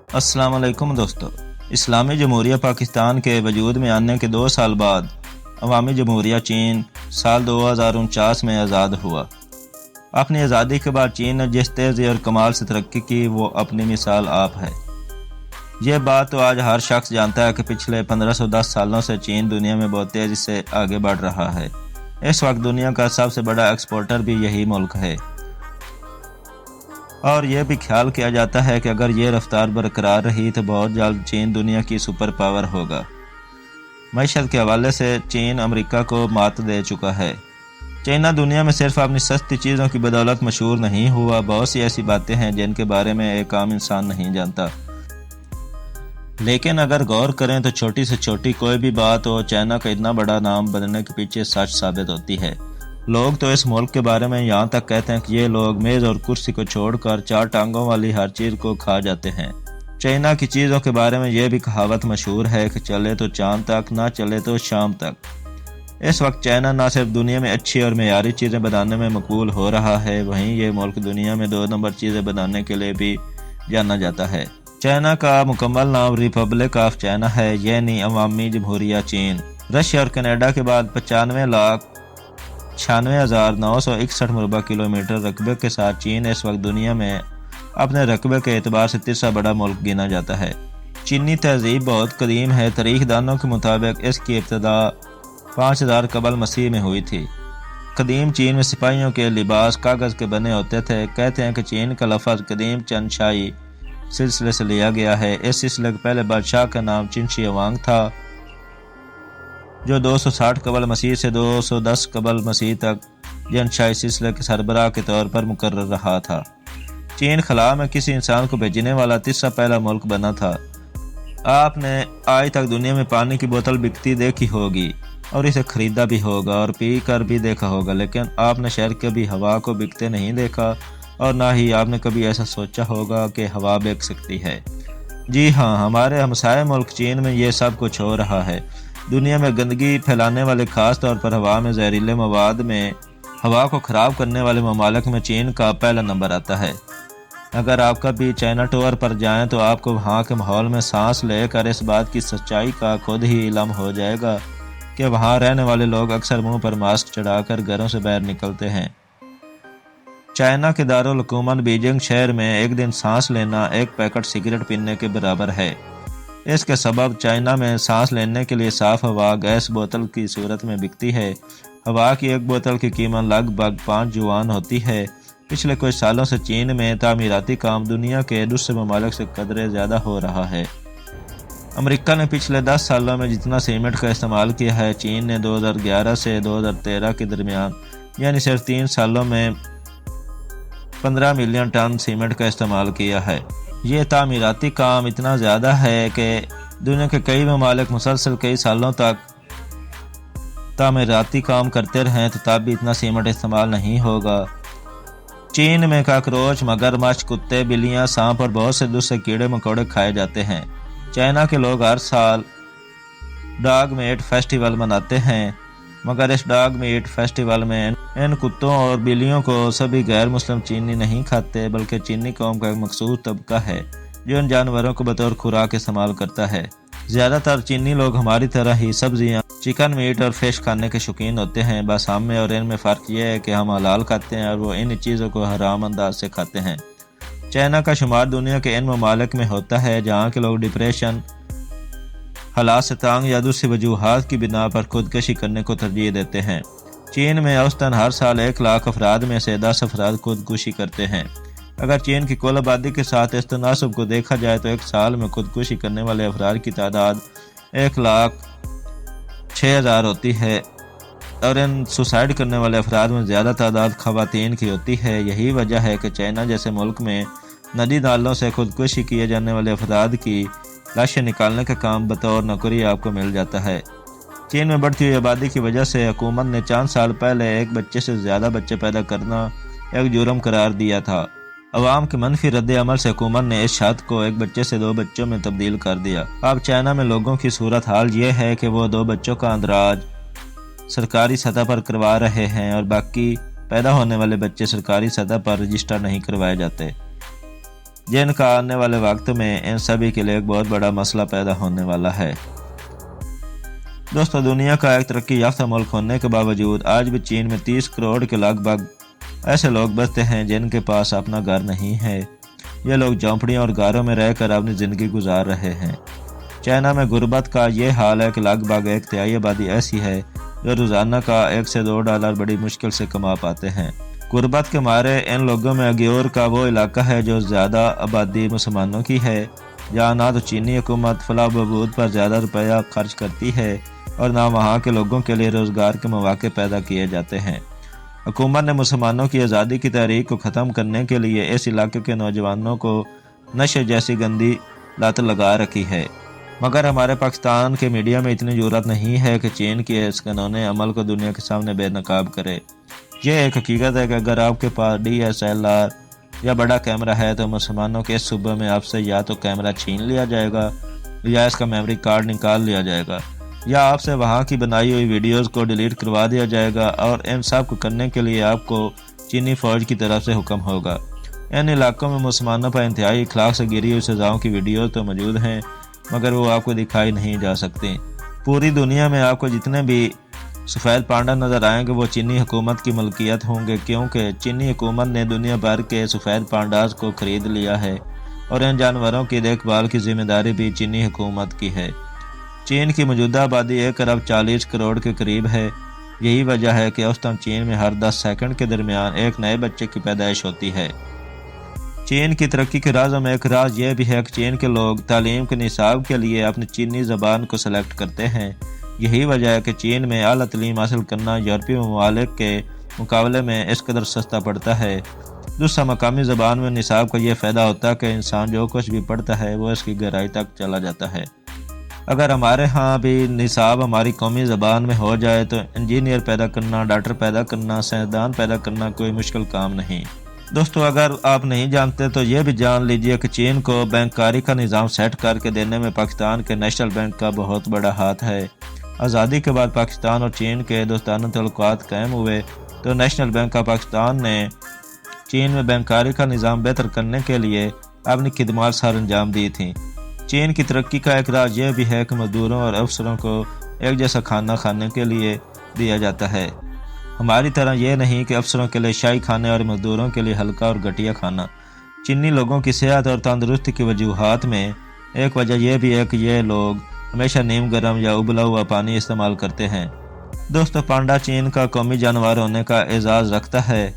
السلام علیکم دوستو۔ اسلامی جمہوریہ پاکستان کے وجود میں آنے کے 2 سال بعد عوامی جمہوریہ چین سال 2049 میں آزاد ہوا۔ اپنی آزادی کے بعد چین نے جس تیزی اور کمال سے ترقی کی وہ اپنی مثال آپ ہے۔ یہ بات تو آج ہر شخص جانتا ہے کہ پچھلے 1510 سالوں سے چین دنیا میں بہت تیزی سے آگے بڑھ رہا ہے۔ اس وقت دنیا کا سب سے بڑا ایکسپورٹر بھی یہی ملک ہے، اور یہ بھی خیال کیا جاتا ہے کہ اگر یہ رفتار برقرار رہی تو بہت جلد چین دنیا کی سپر پاور ہوگا۔ معیشت کے حوالے سے چین امریکہ کو مات دے چکا ہے۔ چائنا دنیا میں صرف اپنی سستی چیزوں کی بدولت مشہور نہیں ہوا، بہت سی ایسی باتیں ہیں جن کے بارے میں ایک عام انسان نہیں جانتا۔ لیکن اگر غور کریں تو چھوٹی سے چھوٹی کوئی بھی بات ہو، چائنا کا اتنا بڑا نام بننے کے پیچھے سچ ثابت ہوتی ہے۔ لوگ تو اس ملک کے بارے میں یہاں تک کہتے ہیں کہ یہ لوگ میز اور کرسی کو چھوڑ کر 4 ٹانگوں والی ہر چیز کو کھا جاتے ہیں۔ چائنا کی چیزوں کے بارے میں یہ بھی کہاوت مشہور ہے کہ چلے تو چاند تک، نہ چلے تو شام تک۔ اس وقت چائنا نہ صرف دنیا میں اچھی اور معیاری چیزیں بنانے میں مقبول ہو رہا ہے، وہیں یہ ملک دنیا میں 2 نمبر چیزیں بنانے کے لیے بھی جانا جاتا ہے۔ چائنا کا مکمل نام ریپبلک آف چائنا ہے، یعنی عوامی جمہوریہ چین۔ رشیا اور کینیڈا کے بعد 95,96,961 مربع کلومیٹر رقبے کے ساتھ چین اس وقت دنیا میں اپنے رقبے کے اعتبار سے تیسرا بڑا ملک گنا جاتا ہے۔ چینی تہذیب بہت قدیم ہے۔ تاریخ دانوں کے مطابق اس کی ابتدا 5000 قبل مسیح میں ہوئی تھی۔ قدیم چین میں سپاہیوں کے لباس کاغذ کے بنے ہوتے تھے۔ کہتے ہیں کہ چین کا لفظ قدیم چن شاہی سلسلے سے لیا گیا ہے۔ اس سلسلے کے پہلے بادشاہ کا نام چن شی ہوانگ تھا، جو 260 قبل مسیح سے 210 قبل مسیح تک جن شاہی سلسلے کے سربراہ کے طور پر مقرر رہا تھا۔ چین خلا میں کسی انسان کو بھیجنے والا تیسرا پہلا ملک بنا تھا۔ آپ نے آج تک دنیا میں پانی کی بوتل بکتی دیکھی ہوگی اور اسے خریدا بھی ہوگا اور پی کر بھی دیکھا ہوگا، لیکن آپ نے شہر کبھی ہوا کو بکتے نہیں دیکھا، اور نہ ہی آپ نے کبھی ایسا سوچا ہوگا کہ ہوا بک سکتی ہے۔ جی ہاں، ہمارے ہمسائے ملک چین میں یہ سب کچھ ہو رہا ہے۔ دنیا میں گندگی پھیلانے والے، خاص طور پر ہوا میں زہریلے مواد میں ہوا کو خراب کرنے والے ممالک میں چین کا پہلا نمبر آتا ہے۔ اگر آپ کبھی چائنا ٹور پر جائیں تو آپ کو وہاں کے ماحول میں سانس لے کر اس بات کی سچائی کا خود ہی علم ہو جائے گا کہ وہاں رہنے والے لوگ اکثر منہ پر ماسک چڑھا کر گھروں سے باہر نکلتے ہیں۔ چائنا کے دارالحکومت بیجنگ شہر میں ایک دن سانس لینا ایک پیکٹ سگریٹ پینے کے برابر ہے۔ اس کے سبب چائنا میں سانس لینے کے لیے صاف ہوا گیس بوتل کی صورت میں بکتی ہے۔ ہوا کی ایک بوتل کی قیمت لگ بھگ 5 یوان ہوتی ہے۔ پچھلے کچھ سالوں سے چین میں تعمیراتی کام دنیا کے دوسرے ممالک سے قدرے زیادہ ہو رہا ہے۔ امریکہ نے پچھلے 10 سالوں میں جتنا سیمنٹ کا استعمال کیا ہے، چین نے 2011 سے 2013 کے درمیان یعنی صرف 3 سالوں میں 15 ملین ٹن سیمنٹ کا استعمال کیا ہے۔ یہ تعمیراتی کام اتنا زیادہ ہے کہ دنیا کے کئی ممالک مسلسل کئی سالوں تک تعمیراتی کام کرتے رہیں تو تب بھی اتنا سیمنٹ استعمال نہیں ہوگا۔ چین میں کاکروچ، مگرمچھ، کتے، بلیاں، سانپ اور بہت سے دوسرے کیڑے مکوڑے کھائے جاتے ہیں۔ چائنا کے لوگ ہر سال ڈاگ میٹ فیسٹیول مناتے ہیں، مگر اس ڈاگ میٹ فیسٹیول میں ان کتوں اور بلیوں کو سبھی غیر مسلم چینی نہیں کھاتے، بلکہ چینی قوم کا ایک مخصوص طبقہ ہے جو ان جانوروں کو بطور خوراک استعمال کرتا ہے۔ زیادہ تر چینی لوگ ہماری طرح ہی سبزیاں، چکن، میٹ اور فش کھانے کے شوقین ہوتے ہیں۔ بس ہم میں اور ان میں فرق یہ ہے کہ ہم حلال کھاتے ہیں اور وہ ان چیزوں کو حرام انداز سے کھاتے ہیں۔ چائنا کا شمار دنیا کے ان ممالک میں ہوتا ہے جہاں کے لوگ ڈپریشن، حالات سے تنگ یا دوسری وجوہات کی بنا پر خودکشی کرنے کو ترجیح دیتے ہیں۔ چین میں اوسطاً ہر سال 1 لاکھ افراد میں سے 10 افراد خودکشی کرتے ہیں۔ اگر چین کی کل آبادی کے ساتھ اس تناسب کو دیکھا جائے تو ایک سال میں خودکشی کرنے والے افراد کی تعداد 1,06,000 ہوتی ہے، اور ان سوسائڈ کرنے والے افراد میں زیادہ تعداد خواتین کی ہوتی ہے۔ یہی وجہ ہے کہ چائنا جیسے ملک میں ندی نالوں سے خودکشی کیے جانے والے افراد کی لاشیں نکالنے کا کام بطور نوکری آپ کو مل جاتا ہے۔ چین میں بڑھتی ہوئی آبادی کی وجہ سے حکومت نے چند سال پہلے ایک بچے سے زیادہ بچے پیدا کرنا ایک جرم قرار دیا تھا۔ عوام کے منفی رد عمل سے حکومت نے اس شرط کو 1 بچے سے 2 بچوں میں تبدیل کر دیا۔ اب چائنا میں لوگوں کی صورتحال یہ ہے کہ وہ 2 بچوں کا اندراج سرکاری سطح پر کروا رہے ہیں اور باقی پیدا ہونے والے بچے سرکاری سطح پر رجسٹر نہیں کروائے جاتے۔ جن کا آنے والے وقت میں ان سبھی کے لیے ایک بہت بڑا مسئلہ پیدا ہونے والا ہے۔ دوستو، دنیا کا ایک ترقی یافتہ ملک ہونے کے باوجود آج بھی چین میں 30 کروڑ کے لگ بھگ ایسے لوگ بستے ہیں جن کے پاس اپنا گھر نہیں ہے۔ یہ لوگ جھونپڑیوں اور غاروں میں رہ کر اپنی زندگی گزار رہے ہیں۔ چائنا میں غربت کا یہ حال ہے کہ لگ بھگ 1/3 آبادی ایسی ہے جو روزانہ کا $1 سے $2 بڑی مشکل سے کما پاتے ہیں۔ غربت کے مارے ان لوگوں میں اگیور کا وہ علاقہ ہے جو زیادہ آبادی مسلمانوں کی ہے، جہاں نہ تو چینی حکومت فلاح و بہبود پر زیادہ روپیہ خرچ کرتی ہے اور نہ وہاں کے لوگوں کے لیے روزگار کے مواقع پیدا کیے جاتے ہیں۔ حکومت نے مسلمانوں کی آزادی کی تحریک کو ختم کرنے کے لیے اس علاقے کے نوجوانوں کو نشے جیسی گندی لت لگا رکھی ہے، مگر ہمارے پاکستان کے میڈیا میں اتنی جرأت نہیں ہے کہ چین کے اس قانون عمل کو دنیا کے سامنے بے نقاب کرے۔ یہ ایک حقیقت ہے کہ اگر آپ کے پاس DSLR یا بڑا کیمرہ ہے تو مسلمانوں کے اس صوبے میں آپ سے یا تو کیمرہ چھین لیا جائے گا یا اس کا میموری کارڈ نکال لیا جائے گا، یا آپ سے وہاں کی بنائی ہوئی ویڈیوز کو ڈیلیٹ کروا دیا جائے گا، اور ان سب کو کرنے کے لیے آپ کو چینی فوج کی طرف سے حکم ہوگا۔ ان علاقوں میں مسلمانوں پر انتہائی اخلاق سے گری ہوئی سزاؤں کی ویڈیوز تو موجود ہیں، مگر وہ آپ کو دکھائی نہیں جا سکتی۔ پوری دنیا میں آپ کو جتنے بھی سفید پانڈا نظر آئیں گے وہ چینی حکومت کی ملکیت ہوں گے، کیونکہ چینی حکومت نے دنیا بھر کے سفید پانڈاز کو خرید لیا ہے اور ان جانوروں کی دیکھ بھال کی ذمہ داری بھی چینی حکومت کی ہے۔ چین کی موجودہ آبادی 1.40 کروڑ کے قریب ہے۔ یہی وجہ ہے کہ اوسطاً چین میں ہر 10 سیکنڈ کے درمیان ایک نئے بچے کی پیدائش ہوتی ہے۔ چین کی ترقی کے رازوں میں ایک راز یہ بھی ہے کہ چین کے لوگ تعلیم کے نصاب کے لیے اپنی چینی زبان کو سلیکٹ کرتے ہیں۔ یہی وجہ ہے کہ چین میں اعلیٰ تعلیم حاصل کرنا یورپی ممالک کے مقابلے میں اس قدر سستا پڑتا ہے۔ دوسرا، مقامی زبان میں نصاب کا یہ فائدہ ہوتا ہے کہ انسان جو کچھ بھی پڑھتا ہے وہ اس کی گہرائی تک چلا جاتا ہے۔ اگر ہمارے ہاں بھی نصاب ہماری قومی زبان میں ہو جائے تو انجینئر پیدا کرنا، ڈاکٹر پیدا کرنا، سائنسدان پیدا کرنا کوئی مشکل کام نہیں۔ دوستو، اگر آپ نہیں جانتے تو یہ بھی جان لیجئے کہ چین کو بینک کاری کا نظام سیٹ کر کے دینے میں پاکستان کے نیشنل بینک کا بہت بڑا ہاتھ ہے۔ آزادی کے بعد پاکستان اور چین کے دوستانہ تعلقات قائم ہوئے تو نیشنل بینک آف پاکستان نے چین میں بینک کاری کا نظام بہتر کرنے کے لیے اپنی خدمات سر انجام دی تھیں۔ چین کی ترقی کا ایک راز یہ بھی ہے کہ مزدوروں اور افسروں کو ایک جیسا کھانا کھانے کے لیے دیا جاتا ہے۔ ہماری طرح یہ نہیں کہ افسروں کے لیے شاہی کھانے اور مزدوروں کے لیے ہلکا اور گھٹیا کھانا۔ چینی لوگوں کی صحت اور تندرستی کی وجوہات میں ایک وجہ یہ بھی ہے کہ یہ لوگ ہمیشہ نیم گرم یا ابلا ہوا پانی استعمال کرتے ہیں۔ دوستو، پانڈا چین کا قومی جانور ہونے کا اعزاز رکھتا ہے۔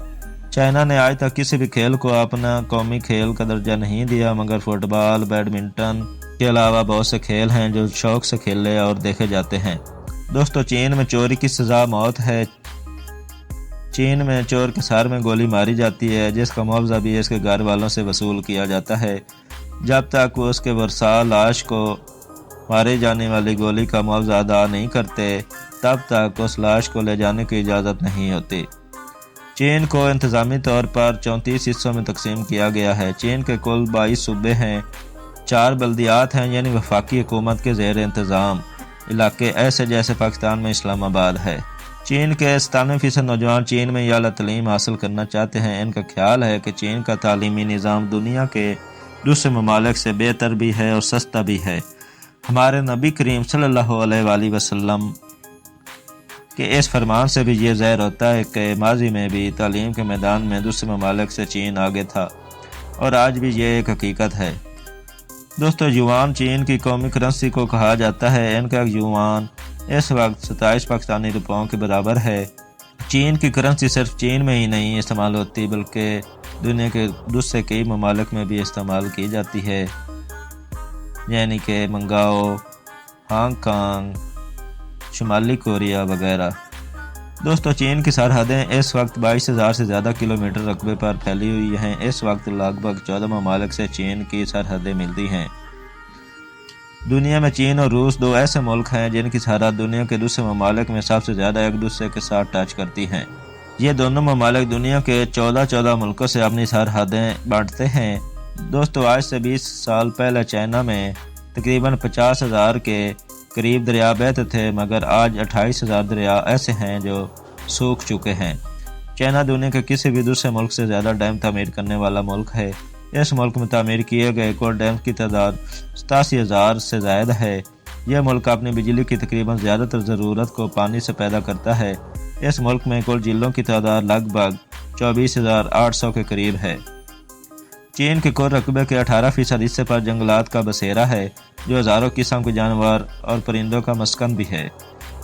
چائنا نے آج تک کسی بھی کھیل کو اپنا قومی کھیل کا درجہ نہیں دیا، مگر فٹ بال، بیڈمنٹن کے علاوہ بہت سے کھیل ہیں جو شوق سے کھیلے اور دیکھے جاتے ہیں۔ دوستو، چین میں چوری کی سزا موت ہے۔ چین میں چور کے سر میں گولی ماری جاتی ہے، جس کا معاوضہ بھی اس کے گھر والوں سے وصول کیا جاتا ہے۔ جب تک وہ اس کے ورثاء لاش کو مارے جانے والی گولی کا معاوضہ ادا نہیں کرتے تب تک اس لاش کو لے جانے کی اجازت نہیں ہوتی۔ چین کو انتظامی طور پر 34 حصوں میں تقسیم کیا گیا ہے۔ چین کے کل 22 صوبے ہیں، 4 بلدیات ہیں، یعنی وفاقی حکومت کے زیر انتظام علاقے، ایسے جیسے پاکستان میں اسلام آباد ہے۔ چین کے 97% نوجوان چین میں اعلیٰ تعلیم حاصل کرنا چاہتے ہیں۔ ان کا خیال ہے کہ چین کا تعلیمی نظام دنیا کے دوسرے ممالک سے بہتر بھی ہے اور سستا بھی ہے۔ ہمارے نبی کریم صلی اللہ علیہ وآلہ وسلم کے اس فرمان سے بھی یہ ظاہر ہوتا ہے کہ ماضی میں بھی تعلیم کے میدان میں دوسرے ممالک سے چین آگے تھا، اور آج بھی یہ ایک حقیقت ہے۔ دوستو، یوان چین کی قومی کرنسی کو کہا جاتا ہے۔ ان کا یوان اس وقت 27 پاکستانی روپیوں کے برابر ہے۔ چین کی کرنسی صرف چین میں ہی نہیں استعمال ہوتی بلکہ دنیا کے دوسرے کئی ممالک میں بھی استعمال کی جاتی ہے، یعنی کہ منگاؤ، ہانگ کانگ، شمالی کوریا وغیرہ۔ دوستو، چین کی سرحدیں اس وقت 22,000 سے زیادہ کلومیٹر رقبے پر پھیلی ہوئی ہیں۔ اس وقت لگ بھگ 14 ممالک سے چین کی سرحدیں ملتی ہیں۔ دنیا میں چین اور روس 2 ایسے ملک ہیں جن کی سرحد دنیا کے دوسرے ممالک میں سب سے زیادہ ایک دوسرے کے ساتھ ٹچ کرتی ہیں۔ یہ دونوں ممالک دنیا کے 14 ملکوں سے اپنی سرحدیں بانٹتے ہیں۔ دوستو، آج سے 20 سال پہلے چائنا میں تقریباً 50,000 کے قریب دریا بہتے تھے، مگر آج 28,000 دریا ایسے ہیں جو سوکھ چکے ہیں۔ چائنا دنیا کے کسی بھی دوسرے ملک سے زیادہ ڈیم تعمیر کرنے والا ملک ہے۔ اس ملک میں تعمیر کیے گئے کل ڈیم کی تعداد 87,000 سے زائد ہے۔ یہ ملک اپنی بجلی کی تقریباً زیادہ تر ضرورت کو پانی سے پیدا کرتا ہے۔ اس ملک میں کل جھیلوں کی تعداد لگ بھگ 24,800 کے قریب ہے۔ چین کے کل رقبے کے 18% حصے پر جنگلات کا بسیرا ہے، جو ہزاروں قسم کے جانور اور پرندوں کا مسکن بھی ہے۔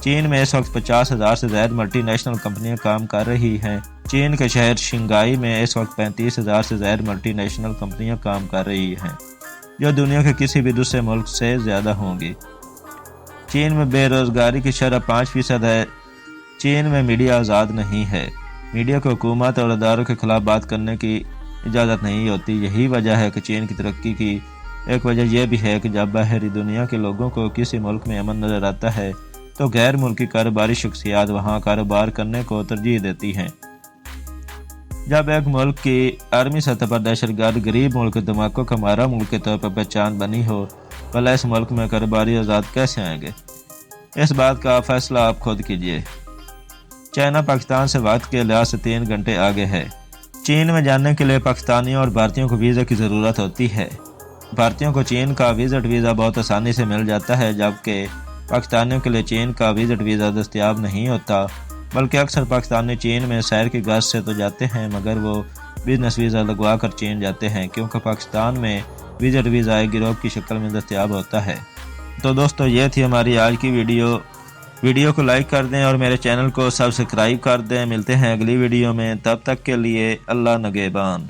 چین میں اس وقت 50,000 سے زائد ملٹی نیشنل کمپنیاں کام کر رہی ہیں۔ چین کے شہر شنگھائی میں اس وقت 35,000 سے زائد ملٹی نیشنل کمپنیاں کام کر رہی ہیں، جو دنیا کے کسی بھی دوسرے ملک سے زیادہ ہوں گی۔ چین میں بے روزگاری کی شرح 5% ہے۔ چین میں میڈیا آزاد نہیں ہے۔ میڈیا کو حکومت اور اداروں کے خلاف بات کرنے کی اجازت نہیں ہوتی۔ یہی وجہ ہے کہ چین کی ترقی کی ایک وجہ یہ بھی ہے کہ جب باہری دنیا کے لوگوں کو کسی ملک میں امن نظر آتا ہے تو غیر ملکی کاروباری شخصیات وہاں کاروبار کرنے کو ترجیح دیتی ہیں۔ جب ایک ملک کی عالمی سطح پر دہشت گرد غریب ملک کے دھماکوں کا مارا ملک کے طور پر پہچان بنی ہو، بھلا اس ملک میں کاروباری آزاد کیسے آئیں گے؟ اس بات کا فیصلہ آپ خود کیجیے۔ چائنا پاکستان سے وقت کے لحاظ سے 3 گھنٹے آگے ہے۔ چین میں جانے کے لیے پاکستانیوں اور بھارتیوں کو ویزا کی ضرورت ہوتی ہے۔ بھارتیوں کو چین کا وزٹ ویزا بہت آسانی سے مل جاتا ہے، جبکہ پاکستانیوں کے لیے چین کا وزٹ ویزا دستیاب نہیں ہوتا، بلکہ اکثر پاکستانی چین میں سیر کی غرض سے تو جاتے ہیں مگر وہ بزنس ویزا لگوا کر چین جاتے ہیں، کیونکہ پاکستان میں وزٹ ویزا ایک گروہ کی شکل میں دستیاب ہوتا ہے۔ تو دوستو، یہ تھی ہماری آج کی ویڈیو کو لائک کر دیں اور میرے چینل کو سبسکرائب کر دیں۔ ملتے ہیں اگلی ویڈیو میں، تب تک کے لیے اللہ نگہبان۔